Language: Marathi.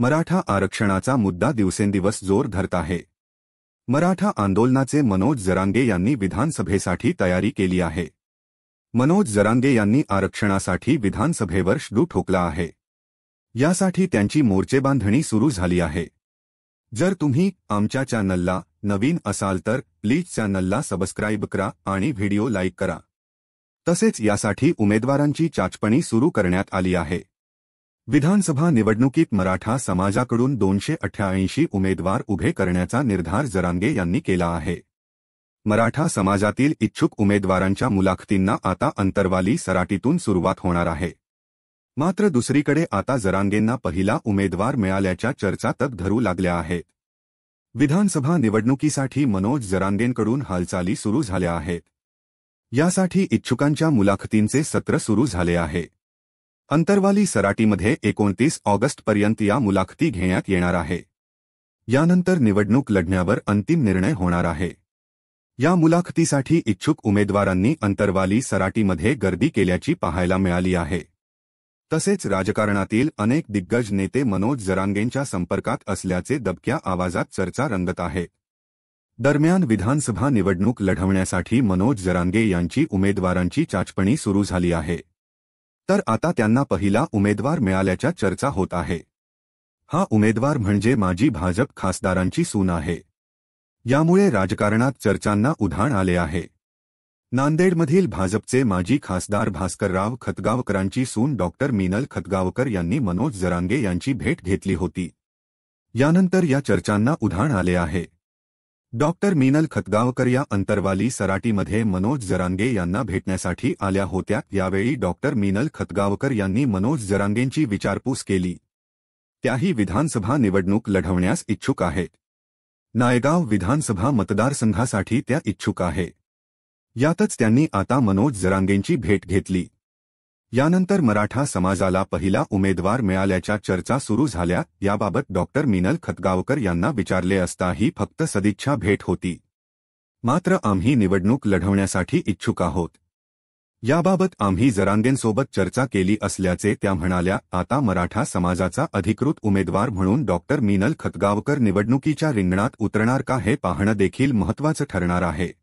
मराठा आरक्षणाचा मुद्दा दिवसेंदिवस जोर धरत आहे। मराठा आंदोलनाचे मनोज जरांगे यांनी विधानसभेसाठी तयारी केली आहे। मनोज जरांगे यांनी आरक्षणासाठी विधानसभेवर शेडू ठोकला आहे। यासाठी त्यांची मोर्चेबांधणी सुरू झाली आहे। जर तुम्ही आमच्या चॅनलला नवीन असाल तर प्लीज चॅनलला सबस्क्राईब करा आणि व्हिडिओ लाईक करा। तसेच यासाठी उमेदवारांची चाचपणी सुरू करण्यात आली आहे। विधानसभा निवडणुकीत मराठा समाजाकडून 288 उमेदवार उभे करण्याचा निर्धार जरांगे यांनी केला आहे। मराठा समाजातील इच्छुक उमेदवारांच्या मुलाखतींना आता अंतरवाली सराटीतून सुरुवात होणार आहे। मात्र दुसरीकडे आता जरांगेंना पहिला उमेदवार मिळाल्याच्या चर्चा तग धरू लागल्या आहेत। विधानसभा निवडणुकीसाठी मनोज जरांगेंकडून हालचाली सुरू झाल्या आहेत। यासाठी इच्छुकांच्या मुलाखतींचे सत्र सुरू झाले आहे। अंतरवाली सराटीमध्ये 29 ऑगस्टपर्यंत या मुलाखती घेण्यात येणार आहे। यानंतर निवडणूक लढण्यावर अंतिम निर्णय होणार आहे। या मुलाखतीसाठी इच्छुक उमेदवारांनी अंतरवाली सराटीमध्ये गर्दी केल्याची पाहायला मिळाली आहे। तसेच राजकारणातील अनेक दिग्गज नेते मनोज जरांगेंच्या संपर्कात असल्याचे दबक्या आवाजात चर्चा रंगत आहे। दरम्यान विधानसभा निवडणूक लढवण्यासाठी मनोज जरांगे यांची उमेदवारांची चाचपणी सुरू झाली आहे। तर आता त्यांना पहिला उमेदवार मिळाल्याच्या चर्चा होत आहे। हा उमेदवार म्हणजे माजी भाजप खासदारांची सून आहे। यामुळे राजकारणात चर्चांना उधाण आले आहे। नांदेडमधील भाजपचे माजी खासदार भास्करराव खतगावकरांची सून डॉक्टर मीनल खतगावकर यांनी मनोज जरांगे यांची भेट घेतली होती। यानंतर या चर्चांना उधाण आले आहे। डॉक्टर मीनल खतगावकर या अंतरवाली सराटीमध्ये मनोज जरांगे यांना भेटण्यासाठी आल्या होत्या। यावेळी डॉक्टर मीनल खतगावकर यांनी मनोज जरांगेंची विचारपूस केली। त्याही विधानसभा निवडणूक लढवण्यास इच्छुक आहेत। नायगाव विधानसभा मतदारसंघासाठी त्या इच्छुक आहे। यातच त्यांनी आता मनोज जरांगेंची भेट घेतली। यानंतर मराठा समाजाला पहिला उमेदवार मिळाल्याच्या चर्चा सुरू झाल्या। याबाबत डॉक्टर मीनल खतगावकर यांना विचारले असता ही फक्त सदिच्छा भेट होती। मात्र आम्ही निवडणूक लढवण्यासाठी इच्छुक आहोत। याबाबत आम्ही जरांगेंसोबत चर्चा केली असल्याचे त्या म्हणाल्या। आता मराठा समाजाचा अधिकृत उमेदवार म्हणून डॉक्टर मीनल खतगावकर निवडणुकीच्या रिंगणात उतरणार का हे पाहणं देखील महत्त्वाचं ठरणार आहे।